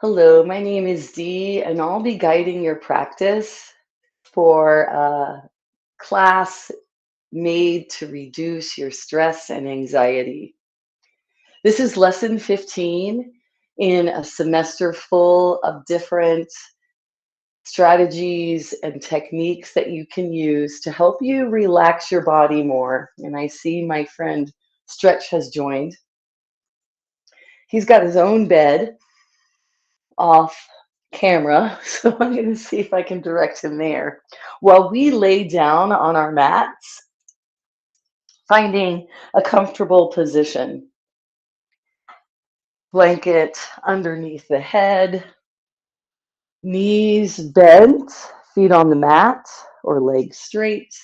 Hello, my name is Dee, and I'll be guiding your practice for a class made to reduce your stress and anxiety. This is lesson 15 in a semester full of different strategies and techniques that you can use to help you relax your body more. And I see my friend Stretch has joined. He's got his own bed off camera, so I'm going to see if I can direct him there. While we lay down on our mats, finding a comfortable position, blanket underneath the head, knees bent, feet on the mat or legs straight.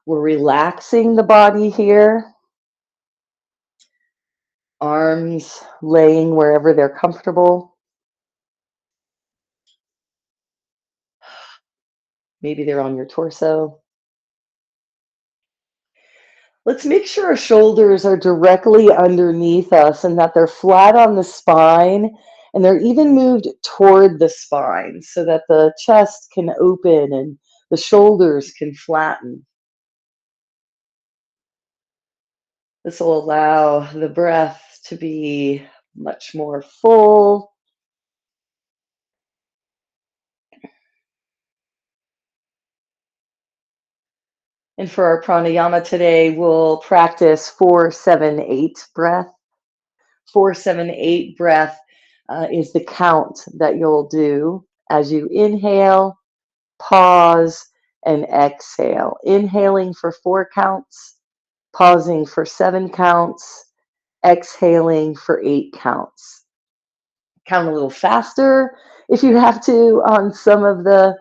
We're relaxing the body here, arms laying wherever they're comfortable. Maybe they're on your torso. Let's make sure our shoulders are directly underneath us and that they're flat on the spine and they're even moved toward the spine so that the chest can open and the shoulders can flatten. This will allow the breath to be much more full. And for our pranayama today, we'll practice 4-7-8 breath. 4-7-8 breath is the count that you'll do as you inhale, pause, and exhale. Inhaling for 4 counts, pausing for 7 counts, exhaling for 8 counts. Count a little faster if you have to on some of the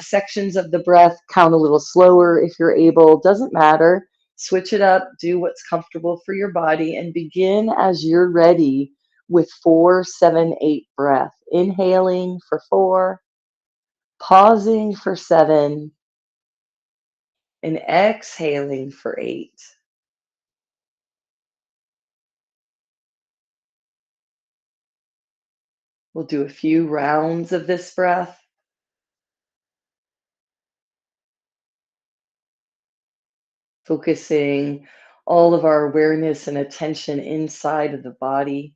sections of the breath. Count a little slower if you're able. Doesn't matter. Switch it up. Do what's comfortable for your body and begin as you're ready with 4-7-8 breath. Inhaling for 4, pausing for 7, and exhaling for 8. We'll do a few rounds of this breath, focusing all of our awareness and attention inside of the body.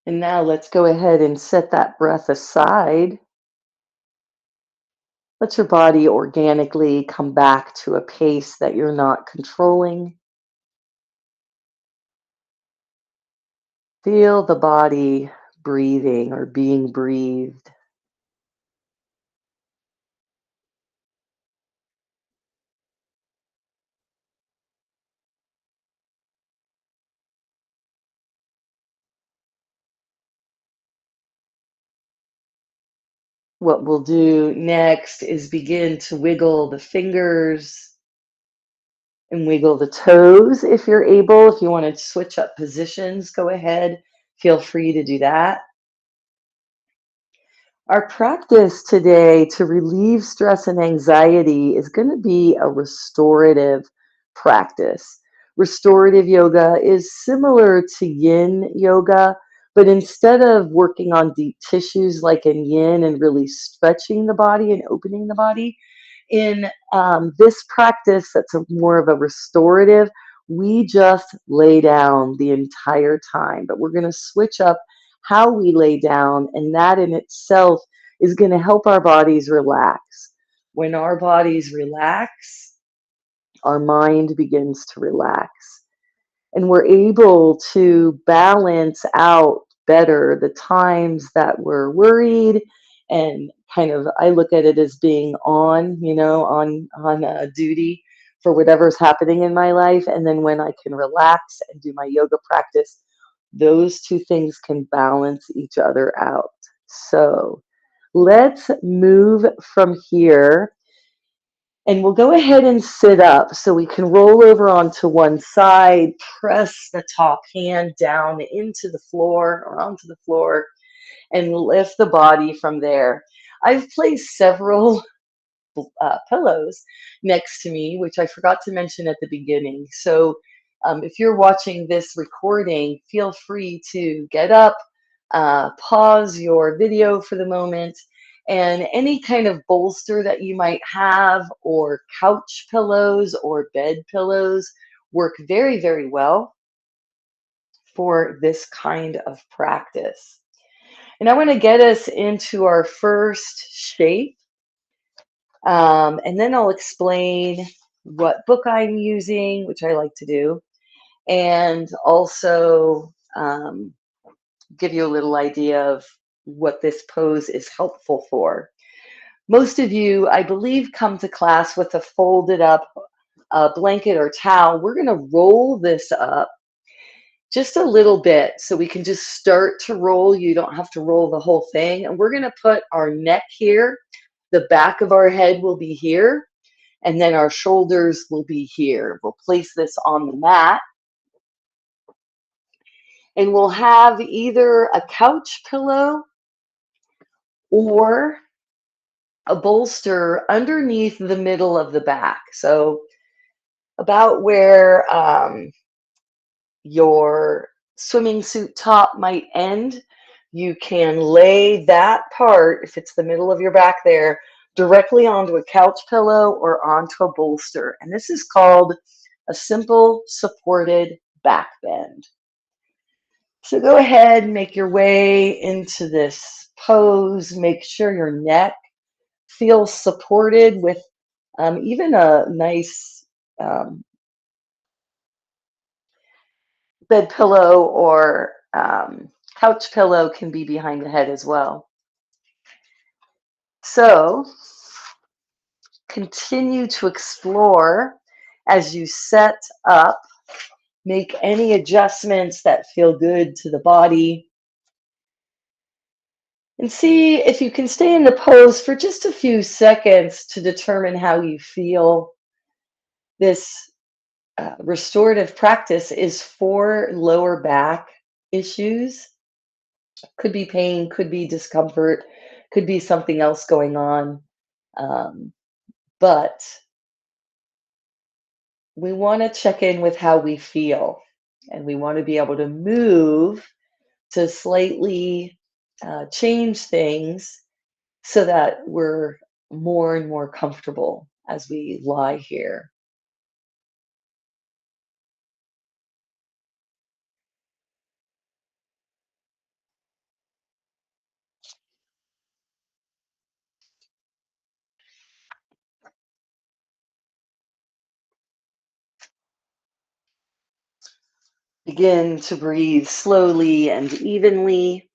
And now let's go ahead and set that breath aside. Let your body organically come back to a pace that you're not controlling. Feel the body breathing or being breathed. What we'll do next is begin to wiggle the fingers and wiggle the toes if you're able. If you want to switch up positions, go ahead. Feel free to do that. Our practice today to relieve stress and anxiety is going to be a restorative practice. Restorative yoga is similar to yin yoga, but instead of working on deep tissues like in yin and really stretching the body and opening the body, in this practice that's more of a restorative, we just lay down the entire time, but we're going to switch up how we lay down, and that in itself is going to help our bodies relax. When our bodies relax, our mind begins to relax, and we're able to balance out better the times that we're worried and kind of, I look at it as being on, on duty for whatever's happening in my life, and then when I can relax and do my yoga practice, those two things can balance each other out. So Let's move from here and we'll go ahead and sit up so we can roll over onto one side, press the top hand down into the floor or onto the floor, and lift the body from there. I've placed several pillows next to me, which I forgot to mention at the beginning. So if you're watching this recording, feel free to get up, pause your video for the moment, and any kind of bolster that you might have, or couch pillows or bed pillows, work very, very well for this kind of practice. And I want to get us into our first shape. And then I'll explain what book I'm using, which I like to do, and also give you a little idea of what this pose is helpful for. Most of you, I believe, come to class with a folded up blanket or towel. We're going to roll this up just a little bit so we can just start to roll. You don't have to roll the whole thing. And we're going to put our neck here. The back of our head will be here, and then our shoulders will be here. We'll place this on the mat, and we'll have either a couch pillow or a bolster underneath the middle of the back. So about where your swimming suit top might end, you can lay that part, if it's the middle of your back there, directly onto a couch pillow or onto a bolster. And this is called a simple supported back bend. So go ahead and make your way into this pose. Make sure your neck feels supported with even a nice bed pillow or couch pillow can be behind the head as well. So continue to explore as you set up. Make any adjustments that feel good to the body. And see if you can stay in the pose for just a few seconds to determine how you feel. This restorative practice is for lower back issues. Could be pain, could be discomfort, could be something else going on. But we want to check in with how we feel, and we want to be able to move to slightly change things so that we're more and more comfortable as we lie here. Begin to breathe slowly and evenly.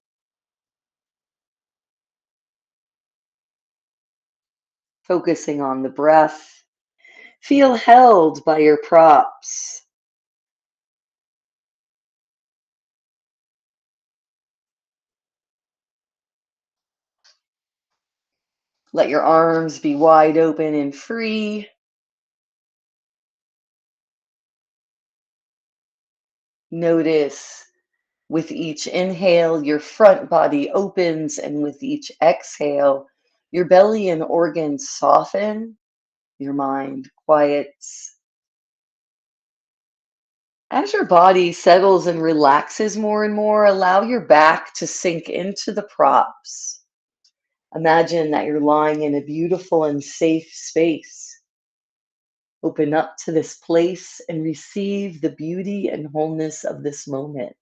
Focusing on the breath. Feel held by your props. Let your arms be wide open and free. Notice with each inhale, your front body opens, and with each exhale, your belly and organs soften, your mind quiets. As your body settles and relaxes more and more, allow your back to sink into the props. Imagine that you're lying in a beautiful and safe space. Open up to this place and receive the beauty and wholeness of this moment.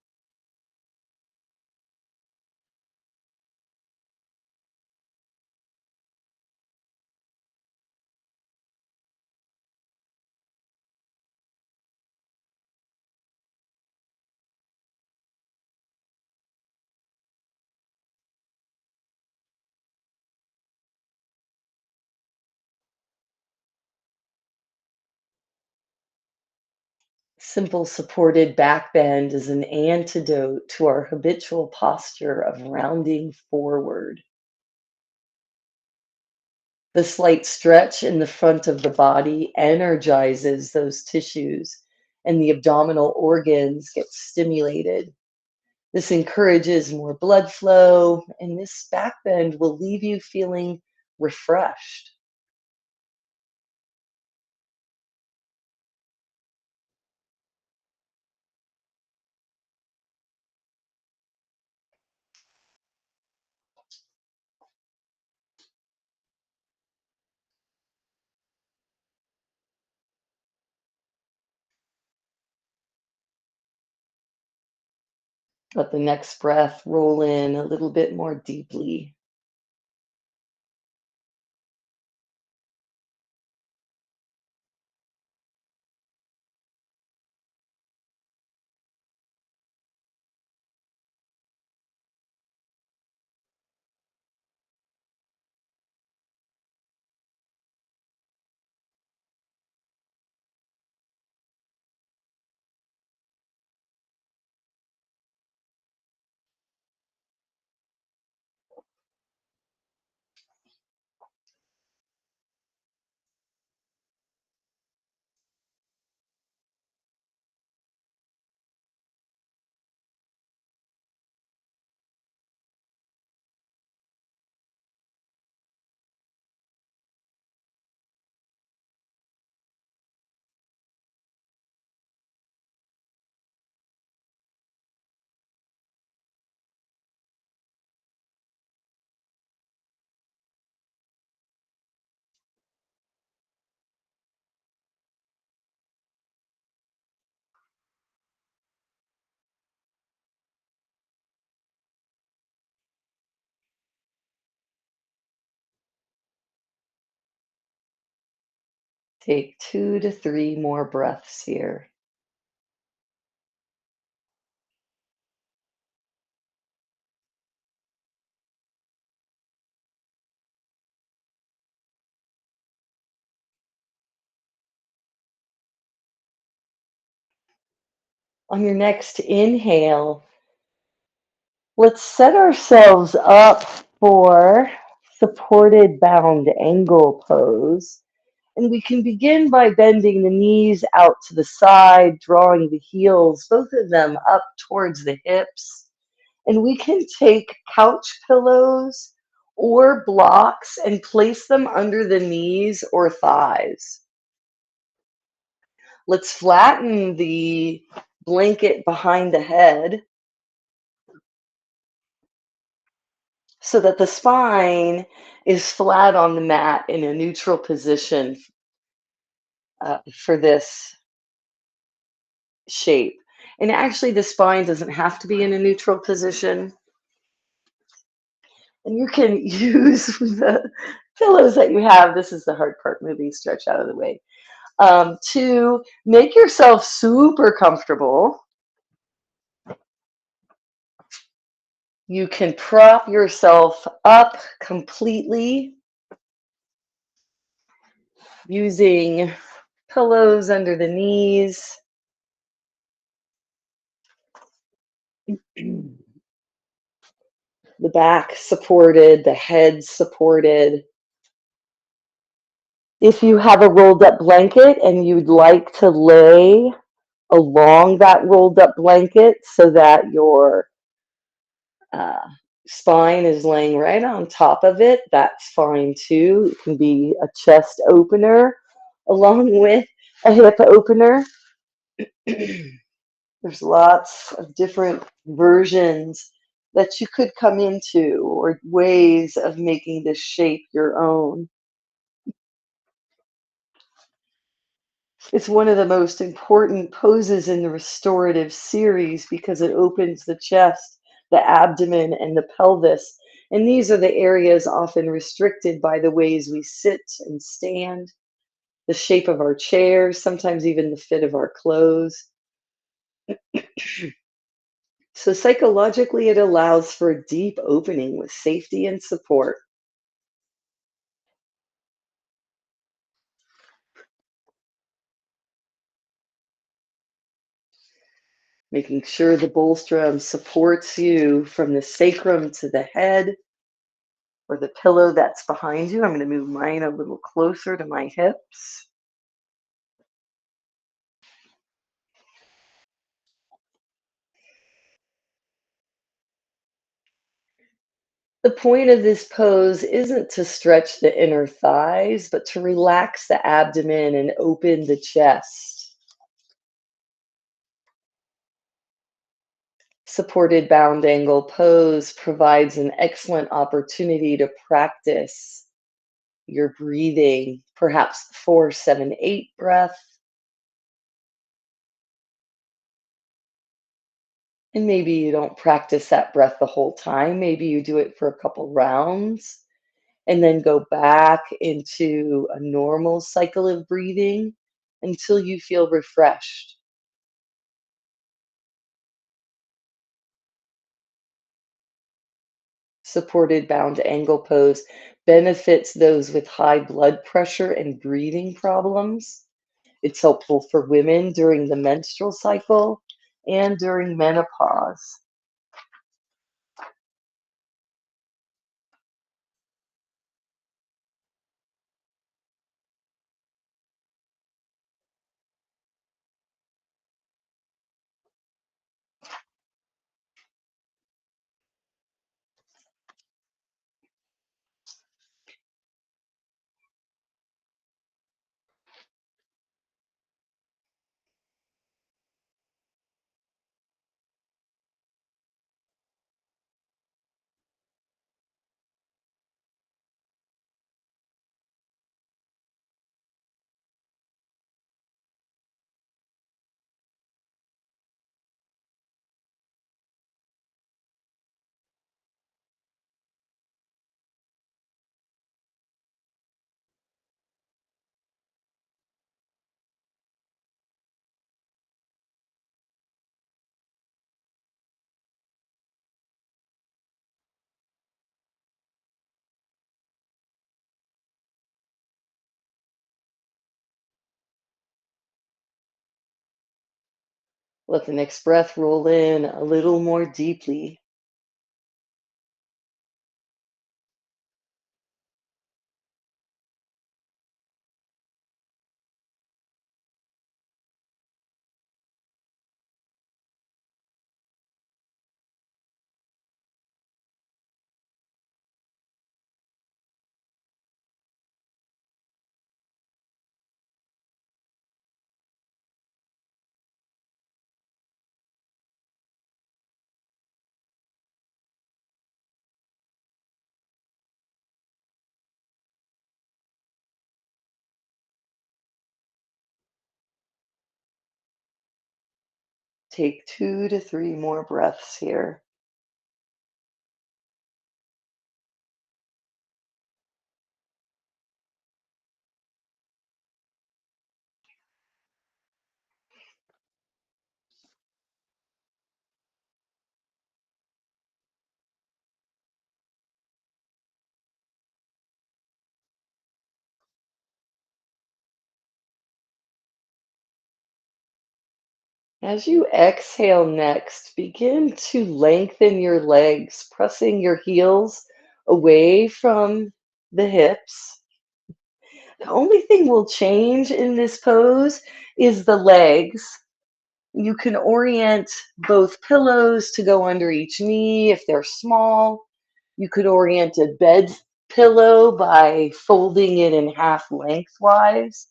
Simple supported back bend is an antidote to our habitual posture of rounding forward. The slight stretch in the front of the body energizes those tissues, and the abdominal organs get stimulated. This encourages more blood flow, and this back bend will leave you feeling refreshed. Let the next breath roll in a little bit more deeply. Take 2 to 3 more breaths here. On your next inhale, let's set ourselves up for supported bound angle pose. And we can begin by bending the knees out to the side, drawing the heels, both of them up towards the hips. And we can take couch pillows or blocks and place them under the knees or thighs. Let's flatten the blanket behind the head so that the spine is flat on the mat in a neutral position for this shape. And actually, the spine doesn't have to be in a neutral position. And you can use the pillows that you have. This is the hard part, moving stretch out of the way. To make yourself super comfortable, you can prop yourself up completely using pillows under the knees. The back supported, the head supported. If you have a rolled up blanket and you'd like to lay along that rolled up blanket so that your uh, spine is laying right on top of it, that's fine too. It can be a chest opener along with a hip opener. There's lots of different versions that you could come into or ways of making this shape your own. It's one of the most important poses in the restorative series because it opens the chest, the abdomen, and the pelvis. And these are the areas often restricted by the ways we sit and stand, the shape of our chairs, sometimes even the fit of our clothes. So psychologically, it allows for a deep opening with safety and support, making sure the bolstrum supports you from the sacrum to the head. or the pillow that's behind you. I'm going to move mine a little closer to my hips. The point of this pose isn't to stretch the inner thighs, but to relax the abdomen and open the chest. Supported bound angle pose provides an excellent opportunity to practice your breathing, perhaps 4-7-8 breath. And maybe you don't practice that breath the whole time. Maybe you do it for a couple rounds and then go back into a normal cycle of breathing until you feel refreshed. Supported bound angle pose benefits those with high blood pressure and breathing problems. It's helpful for women during the menstrual cycle and during menopause. Let the next breath roll in a little more deeply. Take 2 to 3 more breaths here. As you exhale next, begin to lengthen your legs, pressing your heels away from the hips. The only thing will change in this pose is the legs. You can orient both pillows to go under each knee if they're small. You could orient a bed pillow by folding it in half lengthwise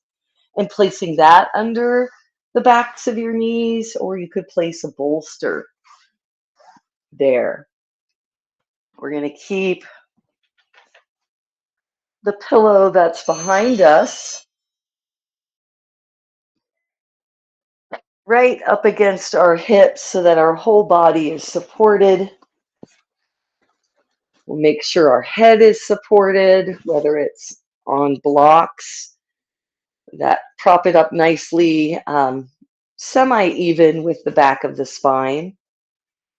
and placing that under the backs of your knees, or you could place a bolster there. We're going to keep the pillow that's behind us right up against our hips so that our whole body is supported. We'll make sure our head is supported, whether it's on blocks that prop it up nicely, semi-even with the back of the spine,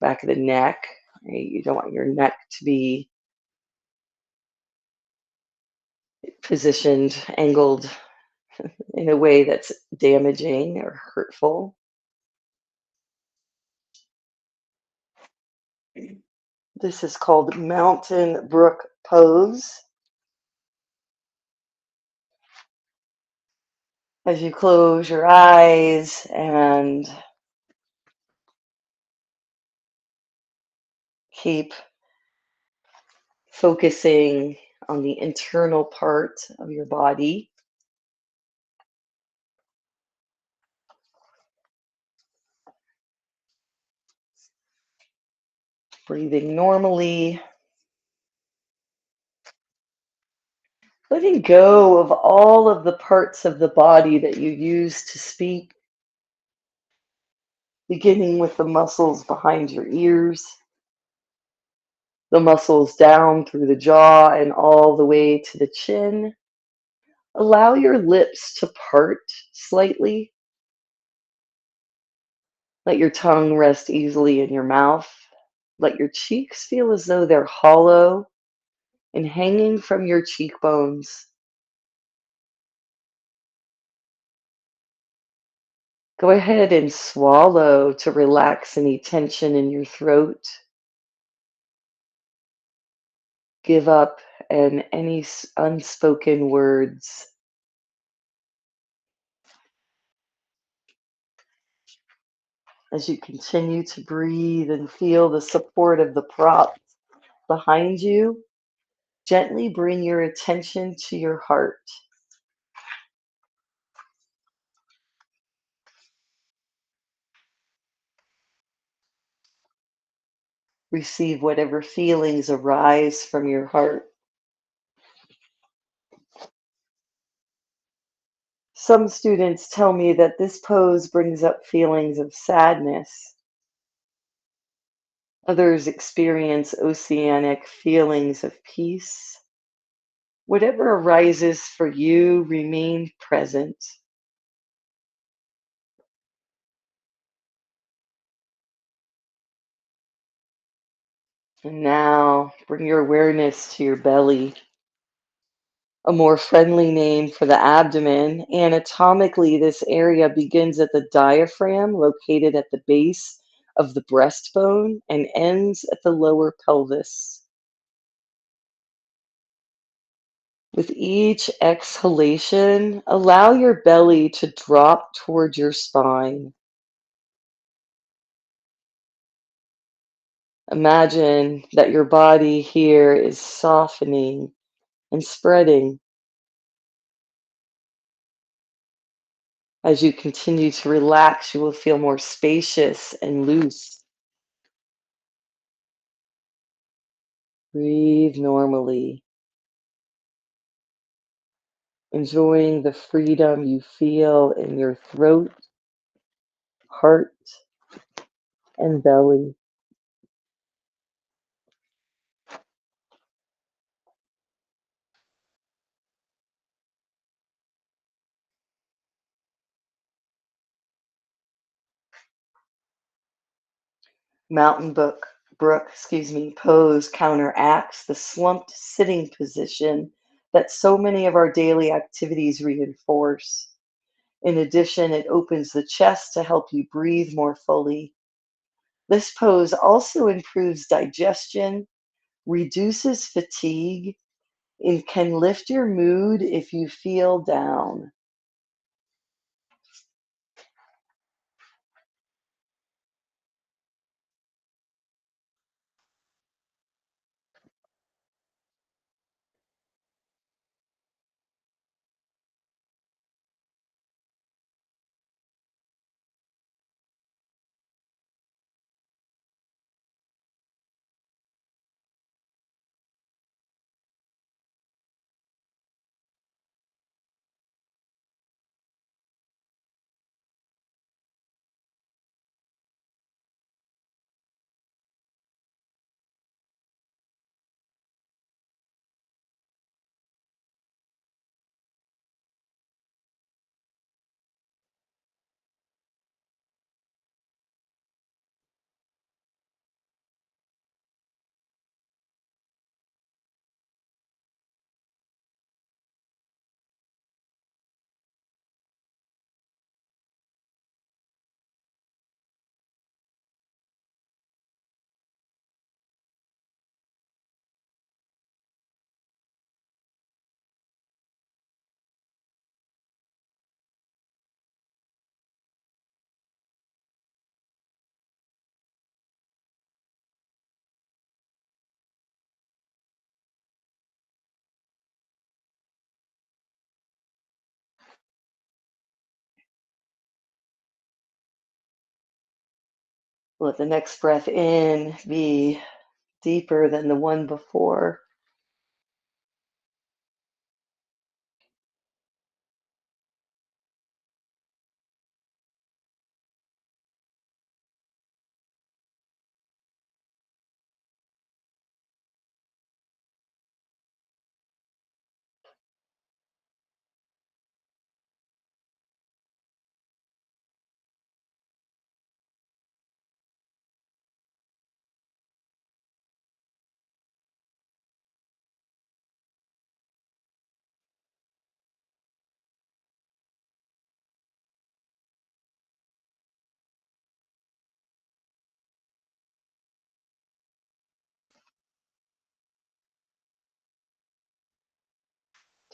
back of the neck. Right? You don't want your neck to be positioned, angled in a way that's damaging or hurtful. This is called Mountain Brook Pose. As you close your eyes and keep focusing on the internal part of your body, breathing normally, letting go of all of the parts of the body that you use to speak, beginning with the muscles behind your ears, the muscles down through the jaw and all the way to the chin. Allow your lips to part slightly. Let your tongue rest easily in your mouth. Let your cheeks feel as though they're hollow and hanging from your cheekbones. Go ahead and swallow to relax any tension in your throat. Give up and any unspoken words. As you continue to breathe and feel the support of the props behind you, gently bring your attention to your heart. Receive whatever feelings arise from your heart. Some students tell me that this pose brings up feelings of sadness. Others experience oceanic feelings of peace. Whatever arises for you, remain present. And now bring your awareness to your belly, a more friendly name for the abdomen. Anatomically, this area begins at the diaphragm, located at the base of the breastbone, and ends at the lower pelvis. With each exhalation, allow your belly to drop towards your spine. Imagine that your body here is softening and spreading. As you continue to relax, you will feel more spacious and loose. Breathe normally, enjoying the freedom you feel in your throat, heart, and belly. Mountain pose counteracts the slumped sitting position that so many of our daily activities reinforce. In addition, it opens the chest to help you breathe more fully. This pose also improves digestion, reduces fatigue, and can lift your mood if you feel down. Let the next breath in be deeper than the one before.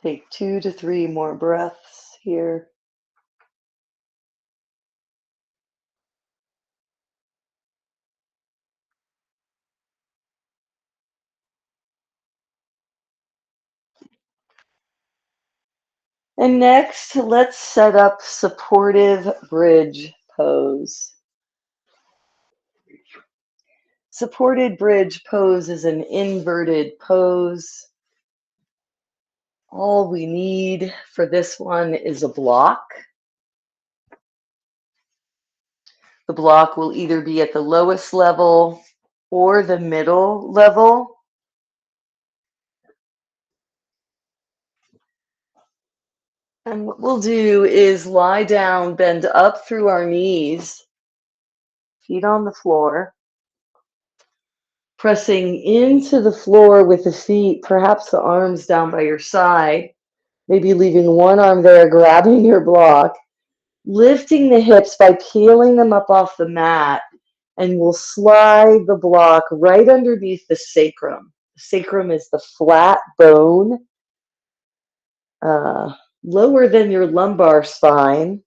Take 2 to 3 more breaths here. And next, let's set up supportive bridge pose. Supported bridge pose is an inverted pose. All we need for this one is a block. The block will either be at the lowest level or the middle level. And what we'll do is lie down, bend up through our knees, feet on the floor, pressing into the floor with the feet, perhaps the arms down by your side, maybe leaving one arm there, grabbing your block, lifting the hips by peeling them up off the mat, and we'll slide the block right underneath the sacrum. The sacrum is the flat bone, uh, lower than your lumbar spine,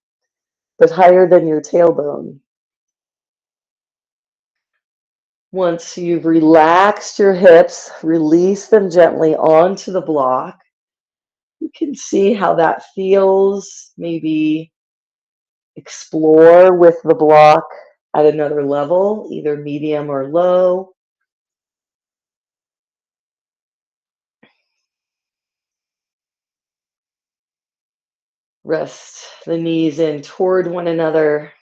but higher than your tailbone. Once you've relaxed your hips, release them gently onto the block. You can see how that feels. Maybe explore with the block at another level, either medium or low. Rest the knees in toward one another.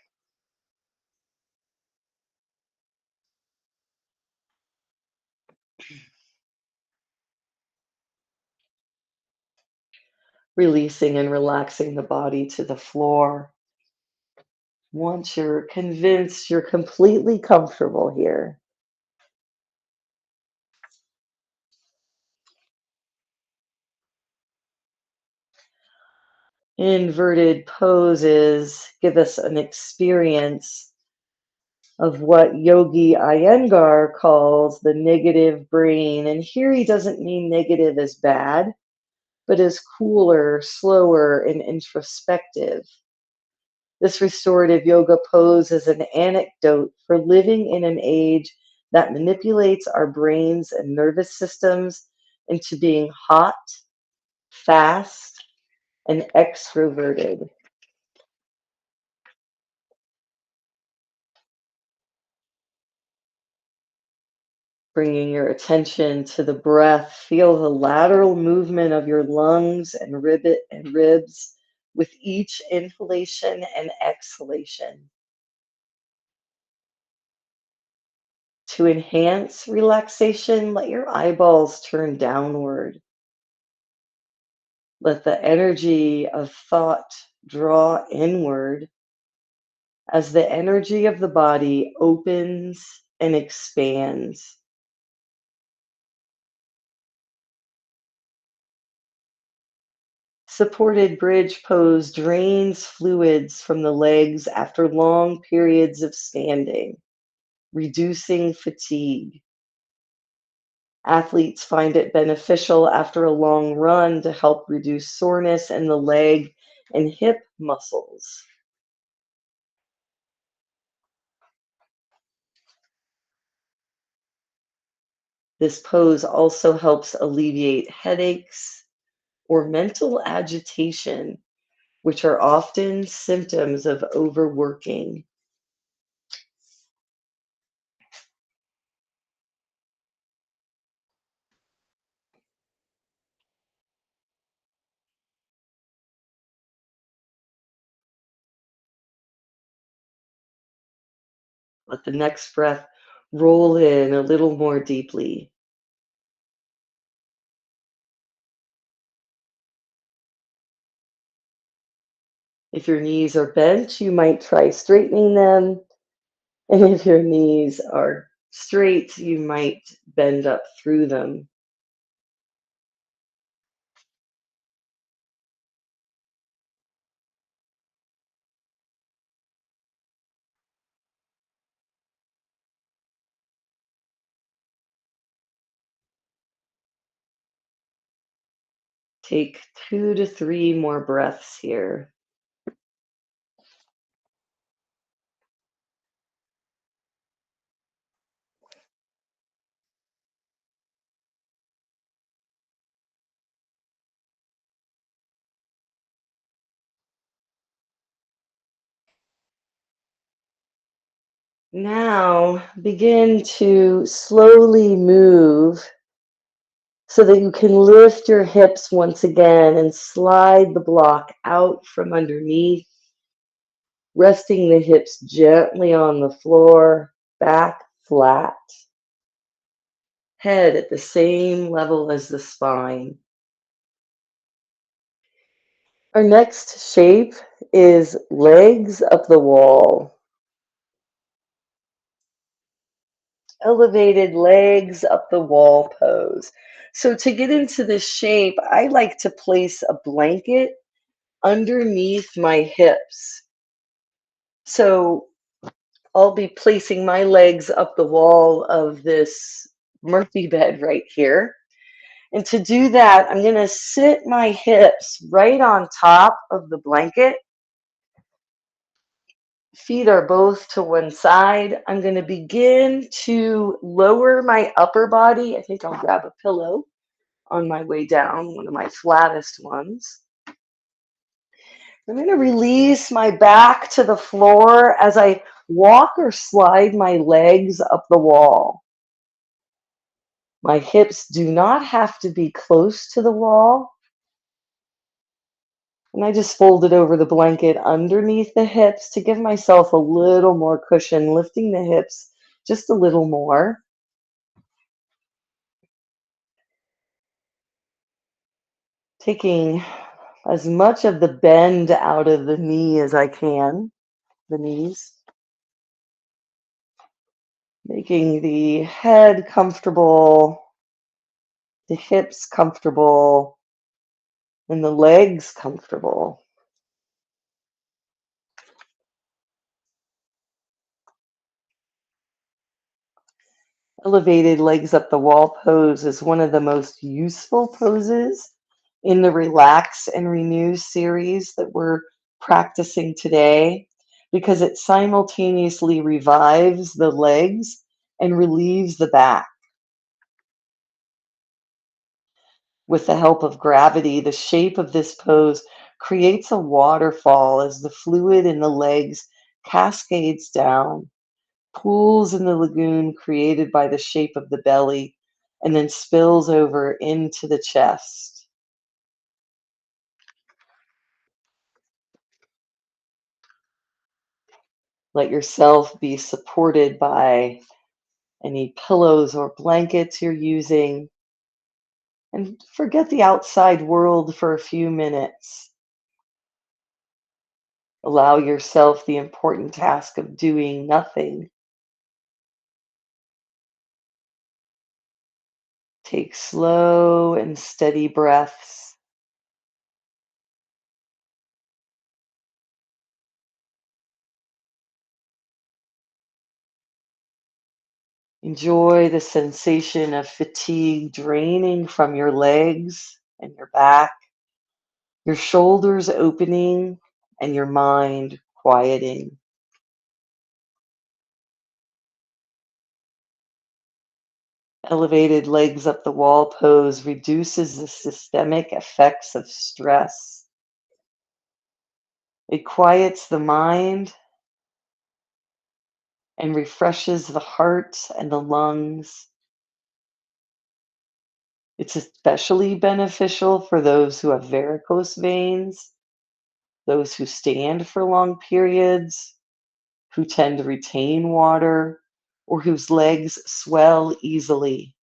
Releasing and relaxing the body to the floor. Once you're convinced you're completely comfortable here, inverted poses give us an experience of what Yogi Iyengar calls the negative brain. And here he doesn't mean negative as bad, but as cooler, slower, and introspective. This restorative yoga pose is an anecdote for living in an age that manipulates our brains and nervous systems into being hot, fast, and extroverted. Bringing your attention to the breath, feel the lateral movement of your lungs and ribs with each inhalation and exhalation. To enhance relaxation, let your eyeballs turn downward. Let the energy of thought draw inward as the energy of the body opens and expands. Supported bridge pose drains fluids from the legs after long periods of standing, reducing fatigue. Athletes find it beneficial after a long run to help reduce soreness in the leg and hip muscles. This pose also helps alleviate headaches or mental agitation, which are often symptoms of overworking. Let the next breath roll in a little more deeply. If your knees are bent, you might try straightening them. And if your knees are straight, you might bend up through them. Take 2 to 3 more breaths here. Now begin to slowly move so that you can lift your hips once again and slide the block out from underneath, resting the hips gently on the floor, back flat, head at the same level as the spine. Our next shape is legs up the wall. Elevated legs up the wall pose. So to get into this shape, I like to place a blanket underneath my hips. So I'll be placing my legs up the wall of this Murphy bed right here. And to do that, I'm going to sit my hips right on top of the blanket. Feet are both to one side. I'm going to begin to lower my upper body. I think I'll grab a pillow on my way down, one of my flattest ones. I'm going to release my back to the floor as I walk or slide my legs up the wall. My hips do not have to be close to the wall. And I just folded over the blanket underneath the hips to give myself a little more cushion, lifting the hips just a little more. Taking as much of the bend out of the knee as I can, the knees. Making the head comfortable, the hips comfortable, and the legs comfortable. Elevated legs up the wall pose is one of the most useful poses in the Relax and Renew series that we're practicing today because it simultaneously revives the legs and relieves the back. With the help of gravity, the shape of this pose creates a waterfall as the fluid in the legs cascades down, pools in the lagoon created by the shape of the belly, and then spills over into the chest. Let yourself be supported by any pillows or blankets you're using, and forget the outside world for a few minutes. Allow yourself the important task of doing nothing. Take slow and steady breaths. Enjoy the sensation of fatigue draining from your legs and your back, your shoulders opening, and your mind quieting. Elevated legs up the wall pose reduces the systemic effects of stress. It quiets the mind and refreshes the heart and the lungs. It's especially beneficial for those who have varicose veins, those who stand for long periods, who tend to retain water, or whose legs swell easily.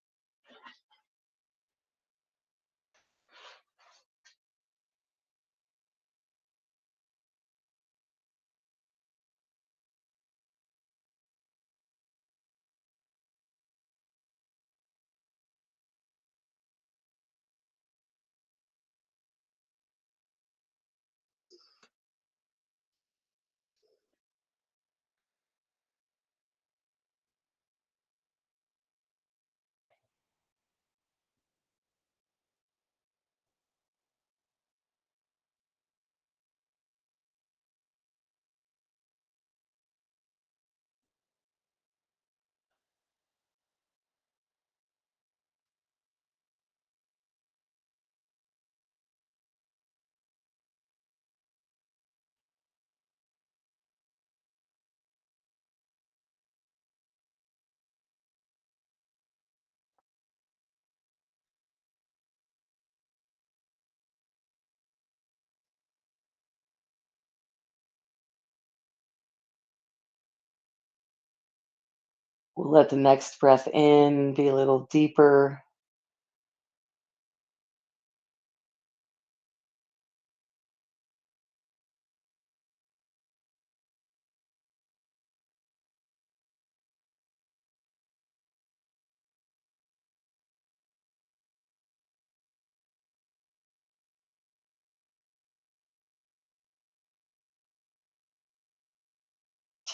We'll let the next breath in be a little deeper.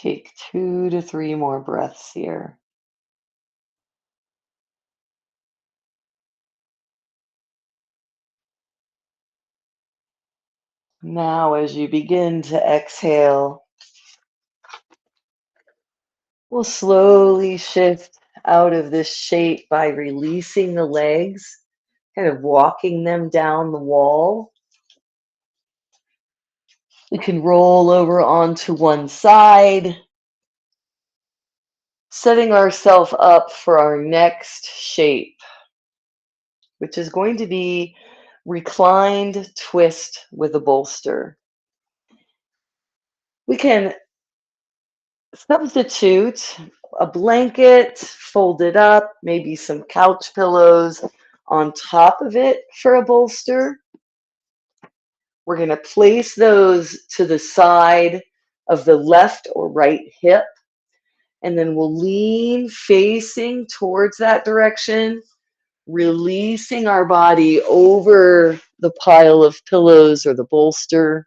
Take 2 to 3 more breaths here. Now, as you begin to exhale, we'll slowly shift out of this shape by releasing the legs, kind of walking them down the wall. We can roll over onto one side, setting ourselves up for our next shape, which is going to be reclined twist with a bolster. We can substitute a blanket folded up, maybe some couch pillows on top of it for a bolster. We're going to place those to the side of the left or right hip, and then we'll lean facing towards that direction, releasing our body over the pile of pillows or the bolster.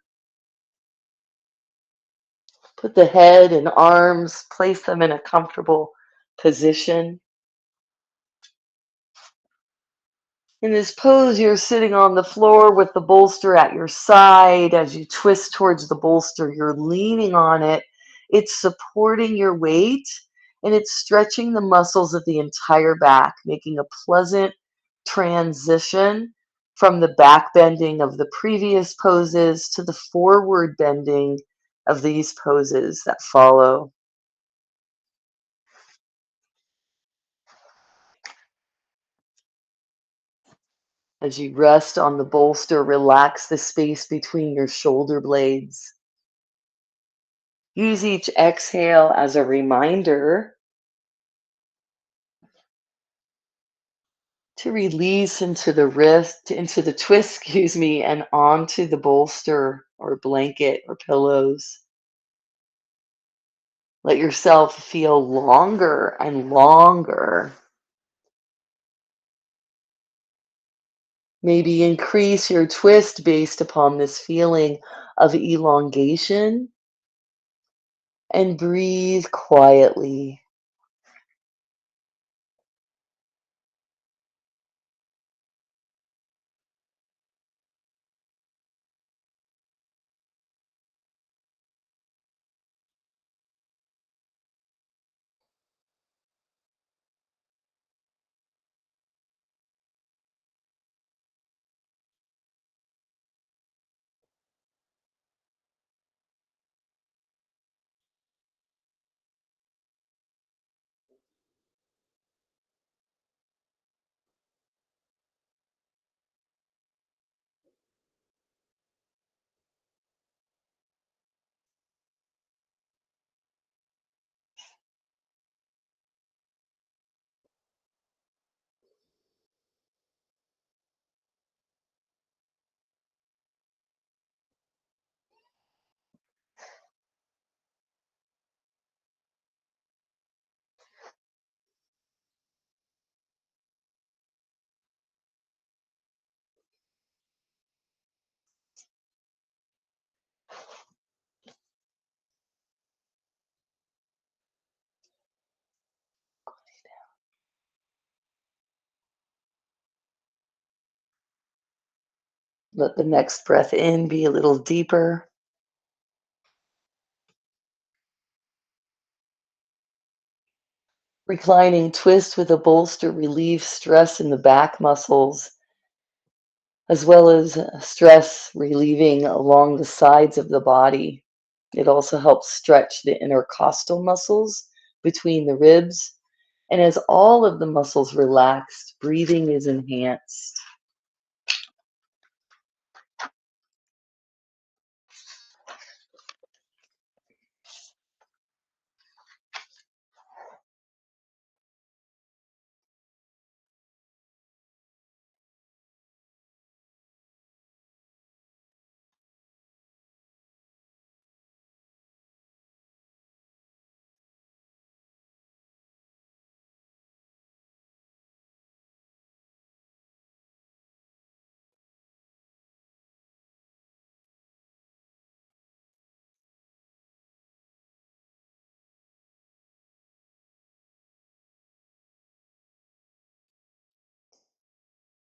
Put the head and arms, place them in a comfortable position. In this pose, you're sitting on the floor with the bolster at your side. As you twist towards the bolster, you're leaning on it. It's supporting your weight and it's stretching the muscles of the entire back, making a pleasant transition from the back bending of the previous poses to the forward bending of these poses that follow. As you rest on the bolster, relax the space between your shoulder blades. Use each exhale as a reminder to release into the wrist, into the twist, excuse me, and onto the bolster or blanket or pillows. Let yourself feel longer and longer. Maybe increase your twist based upon this feeling of elongation and breathe quietly. Let the next breath in be a little deeper. Reclining twist with a bolster relieves stress in the back muscles, as well as stress relieving along the sides of the body. It also helps stretch the intercostal muscles between the ribs. And as all of the muscles relax, breathing is enhanced.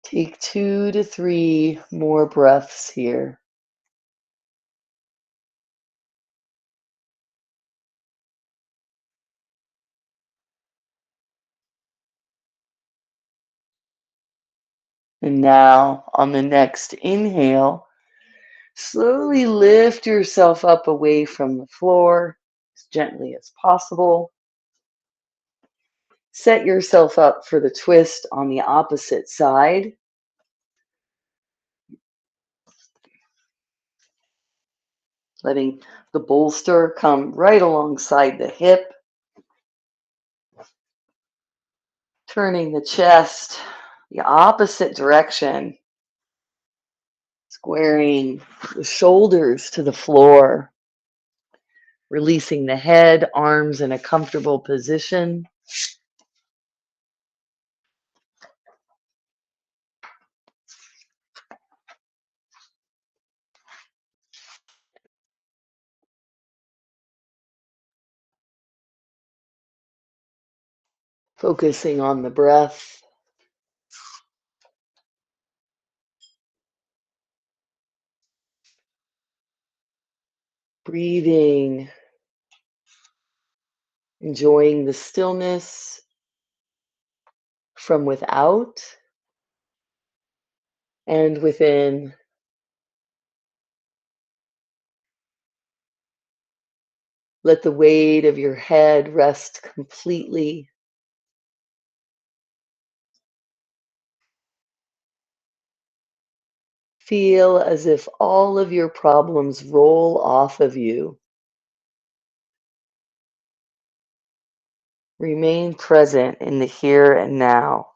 Take 2 to 3 more breaths here. And now, on the next inhale, slowly lift yourself up away from the floor as gently as possible. Set yourself up for the twist on the opposite side. Letting the bolster come right alongside the hip. Turning the chest the opposite direction. Squaring the shoulders to the floor. Releasing the head, arms in a comfortable position. Focusing on the breath. Breathing. Enjoying the stillness from without and within. Let the weight of your head rest completely. Feel as if all of your problems roll off of you. Remain present in the here and now.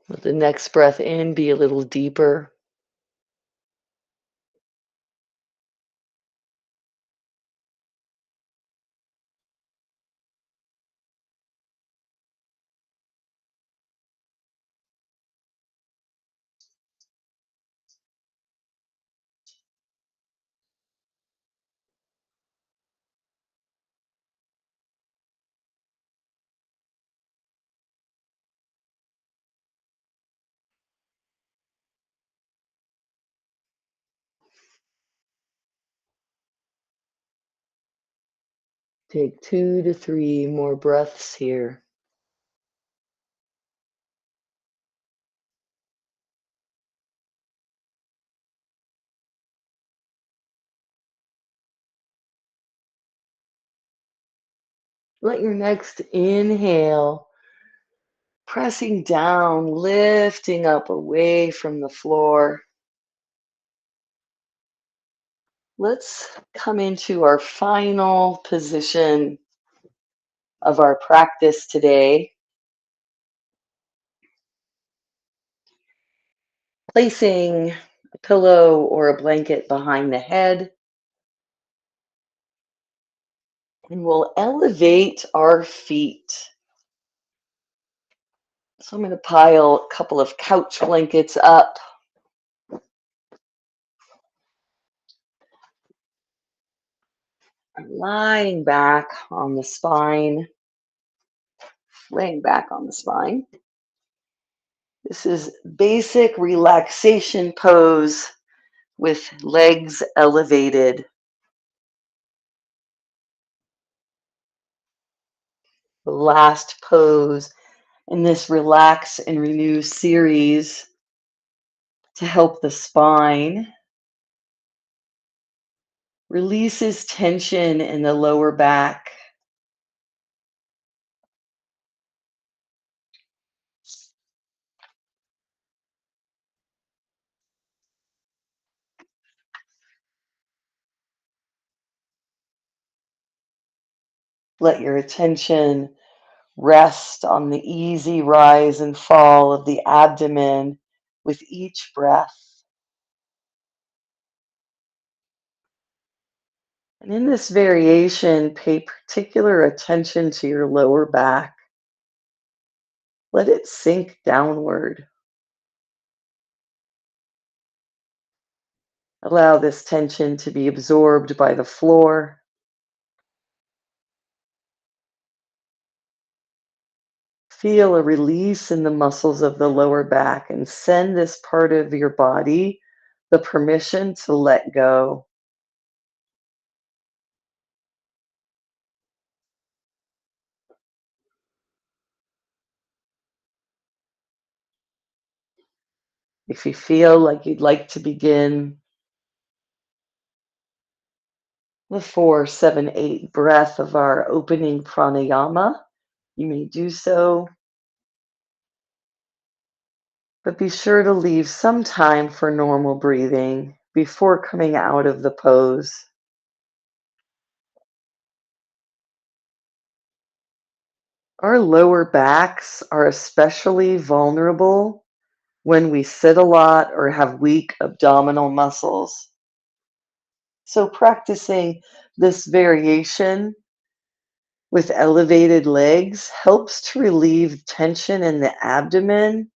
Let the next breath in be a little deeper. Take 2 to 3 more breaths here. Let your next inhale pressing down, lifting up away from the floor. Let's come into our final position of our practice today, placing a pillow or a blanket behind the head. And we'll elevate our feet. So I'm going to pile a couple of couch blankets up. I'm lying back on the spine, laying back on the spine. This is basic relaxation pose with legs elevated. The last pose in this Relax and Renew series to help the spine. Releases tension in the lower back. Let your attention rest on the easy rise and fall of the abdomen with each breath. And in this variation, pay particular attention to your lower back. Let it sink downward. Allow this tension to be absorbed by the floor. Feel a release in the muscles of the lower back and send this part of your body the permission to let go. If you feel like you'd like to begin the 4, 7, 8 breath of our opening pranayama, you may do so, but be sure to leave some time for normal breathing before coming out of the pose. Our lower backs are especially vulnerable when we sit a lot or have weak abdominal muscles. So, practicing this variation with elevated legs helps to relieve tension in the abdomen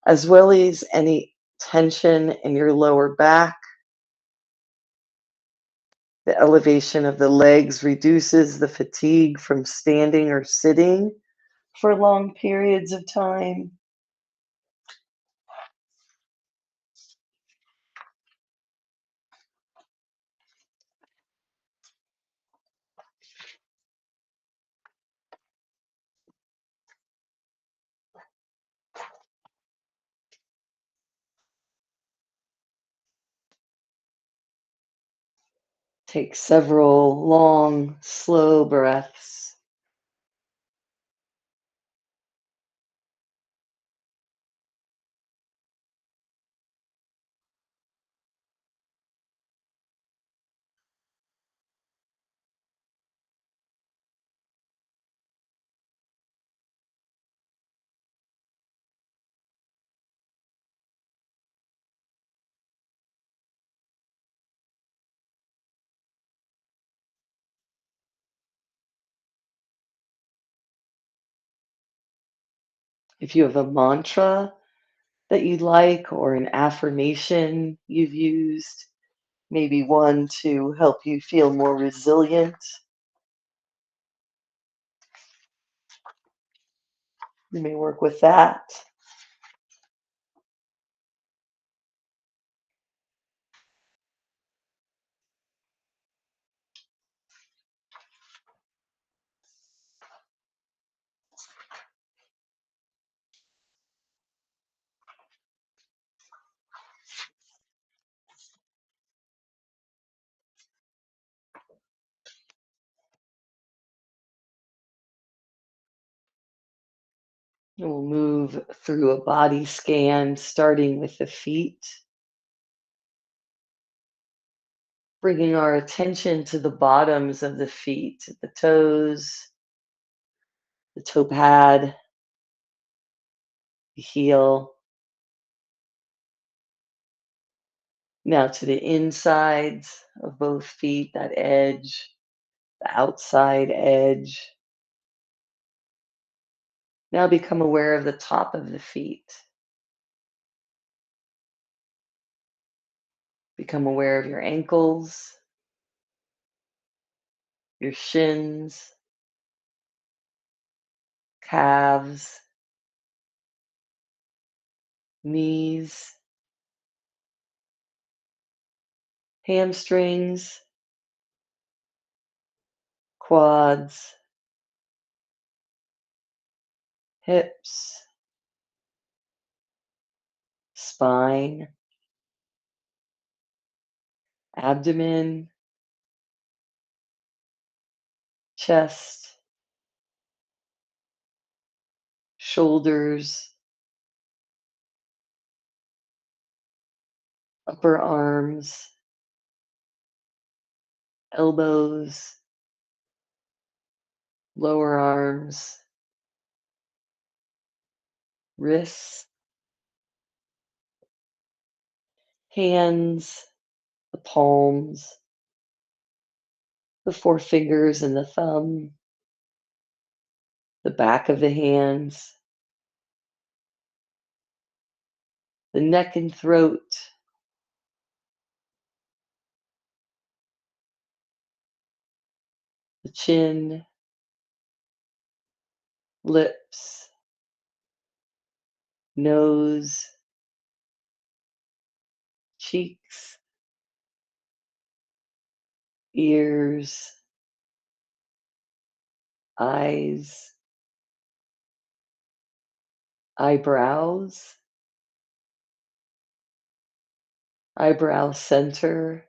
as well as any tension in your lower back. The elevation of the legs reduces the fatigue from standing or sitting for long periods of time. Take several long, slow breaths. If you have a mantra that you'd like or an affirmation you've used, maybe one to help you feel more resilient, you may work with that. And we'll move through a body scan, starting with the feet, bringing our attention to the bottoms of the feet, the toes, the toe pad, the heel. Now to the insides of both feet, that edge, the outside edge. Now become aware of the top of the feet. Become aware of your ankles, your shins, calves, knees, hamstrings, quads, hips, spine, abdomen, chest, shoulders, upper arms, elbows, lower arms, wrists, hands, the palms, the forefingers and the thumb, the back of the hands, the neck and throat, the chin, lips, nose, cheeks, ears, eyes, eyebrows, eyebrow center,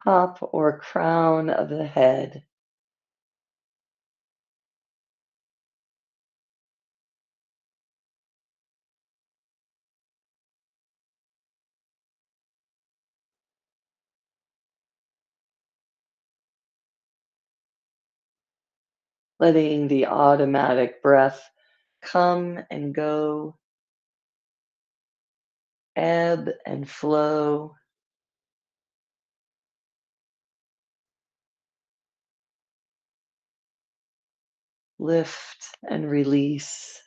top or crown of the head. Letting the automatic breath come and go, ebb and flow, lift and release.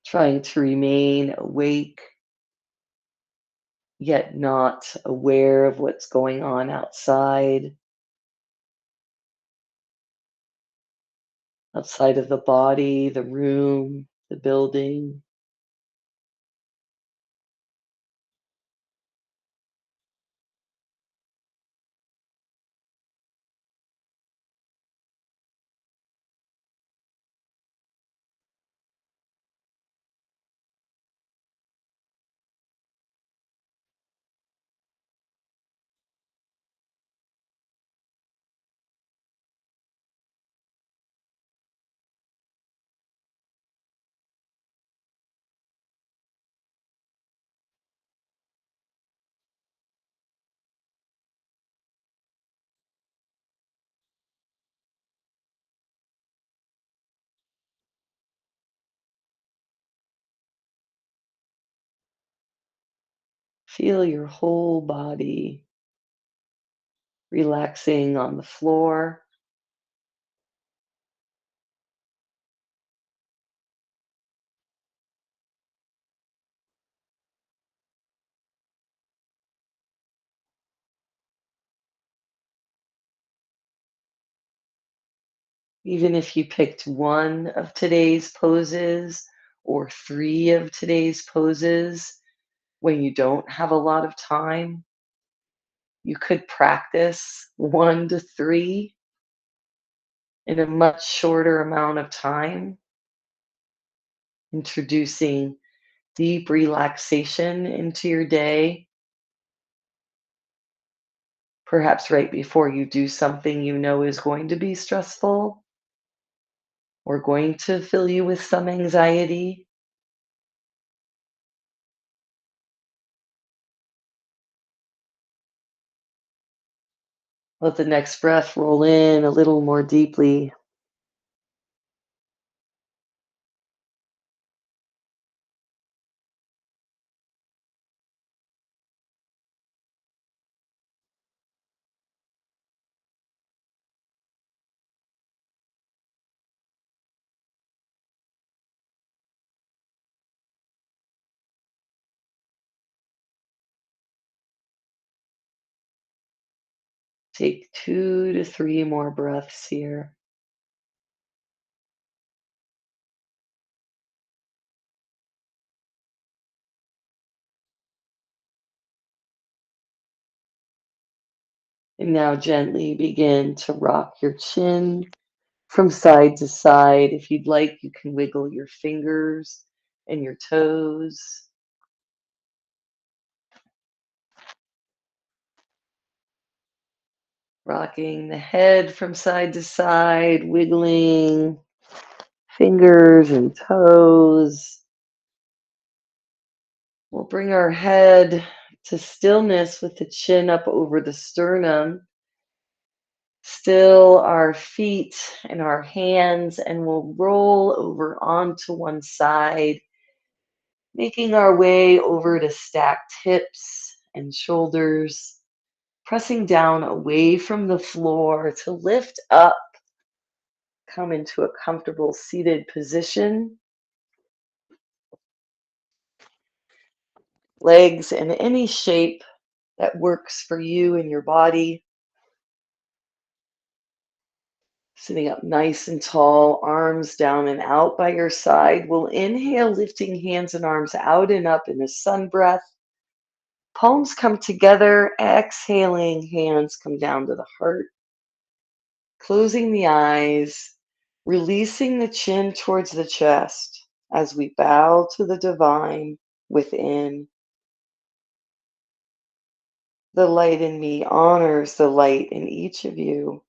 Trying to remain awake, yet not aware of what's going on outside, outside of the body, the room, the building. Feel your whole body relaxing on the floor. Even if you picked one of today's poses or three of today's poses when you don't have a lot of time, you could practice one to three in a much shorter amount of time, introducing deep relaxation into your day, perhaps right before you do something you know is going to be stressful or going to fill you with some anxiety. Let the next breath roll in a little more deeply. Take 2 to 3 more breaths here. And now gently begin to rock your chin from side to side. If you'd like, you can wiggle your fingers and your toes, rocking the head from side to side, wiggling fingers and toes. We'll bring our head to stillness with the chin up over the sternum. Still our feet and our hands, and we'll roll over onto one side, making our way over to stacked hips and shoulders, pressing down away from the floor to lift up, come into a comfortable seated position, legs in any shape that works for you and your body. Sitting up nice and tall, arms down and out by your side. We'll inhale, lifting hands and arms out and up in a sun breath. Palms come together, exhaling, hands come down to the heart. Closing the eyes, releasing the chin towards the chest as we bow to the divine within. The light in me honors the light in each of you.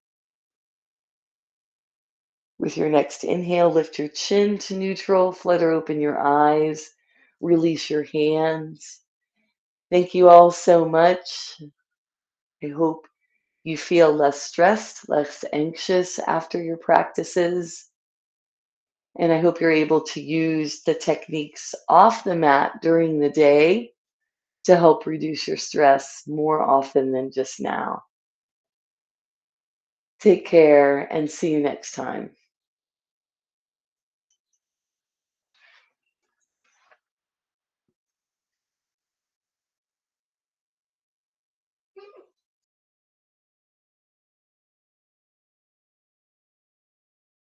With your next inhale, lift your chin to neutral, flutter open your eyes, release your hands. Thank you all so much. I hope you feel less stressed, less anxious after your practices. And I hope you're able to use the techniques off the mat during the day to help reduce your stress more often than just now. Take care and see you next time.